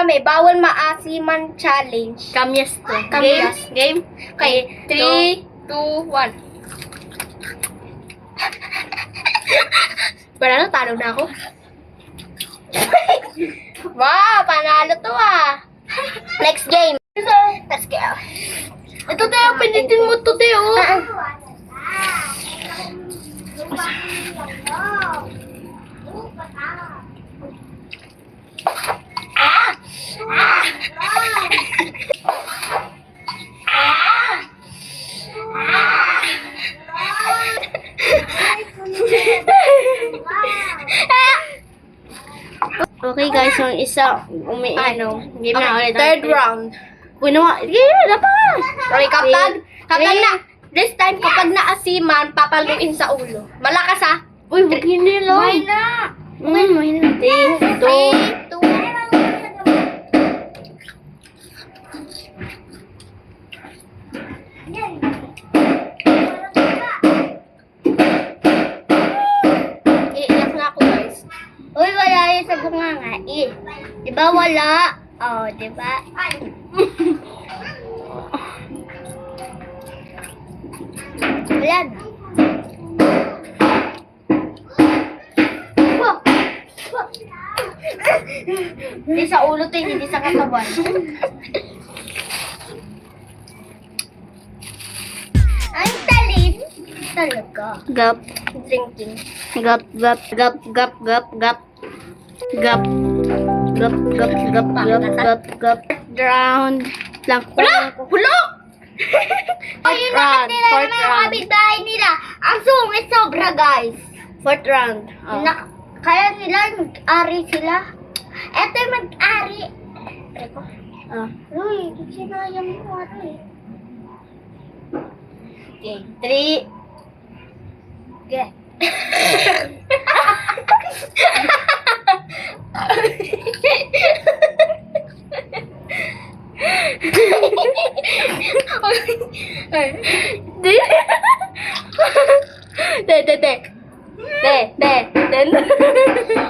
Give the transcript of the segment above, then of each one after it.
kami, bawal maasiman challenge. Kamyas to. Kamyas. Game? Okay, 3, 2, 1. Para talo na ako. Wow, panalo to ah. Next game. Let's go. Ito tayo, pinitin mo to tayo. Okay guys, yung isa game na ulit. Third round. Puno, game na pa. Okay, kapag Three. this time kapag naasiman, papaluin sa ulo. Malakas ah. Uy, wag hindi lang. May na. May na. 3, 2, 1. Iiyak na ako guys. Uy, wala yun sa bunganga. Diba wala? Oh, diba? Wala na. Hindi sa ulo to, hindi sa katawan. Ang talin. Talaga. Gap. Drinking. Gap, gap, gap, gap, gap, gap. Gap. Gap, gap, gap, gap, gap, gap. Round. Lang. Hulok! Ayun na nila Fourth naman yung round. kapitbahay nila. Ang sungit sobra, guys. Fourth round. Oh. Kaya nila, mag-ari sila. Eto yung mag-ari. Teko. Oh. Uy, sinayang mo ano eh. Okay, 3. Okay.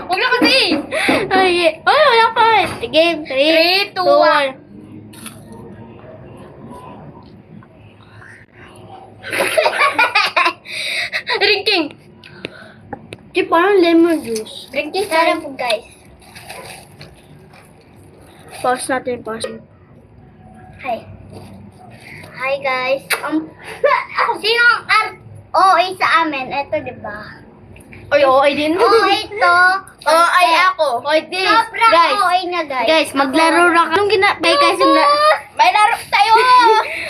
Huwag na kasi! Ay, wala pa. Game. 3, 2, 1. Drinking! Di parang lemon juice. Drinking tayo po guys. Pause natin, pause. Hi. Hi guys. Sino ang OA sa amin? Ito diba? Oy, ay din. OA to. Ay ako. Oy, this. Sobrang Guys. OA na guys. Guys, maglaro na ka. Anong guys, yung May laro tayo!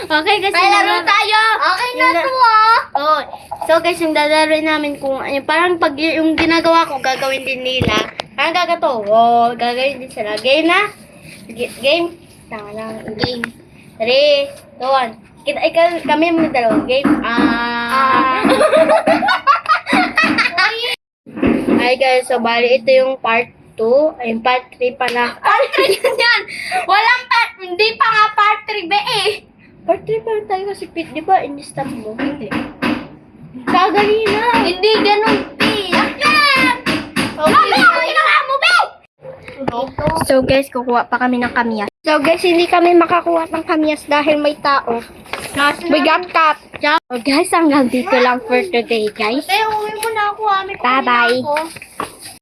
okay, guys, May laro tayo! Okay na to ah! Oh, so guys, yung lalaro namin kung ano, parang pag yung ginagawa ko, gagawin din nila. Parang gagato. Oh, gagawin din sila. Game na? Game? Tama lang. Game. 3, 2, 1. Kami yung dalawa. Game. Hi guys, so bali ito yung part 2. Ayun, part 3 pala. Part 3 yan! Walang part, hindi pa nga part 3 be eh! Part 3 pa rin tayo kasi, di ba, in-stop mo? Hindi. Kagalina. Hindi ganun be! Ayan! Okay. Mami, ako ginawa mo be! So guys, kukuha pa kami ng kamyas. So guys, hindi kami makakuha ng kamyas dahil may tao. We got cut. So guys, hanggang dito lang for today, guys. Uwi mo na ako. Bye-bye.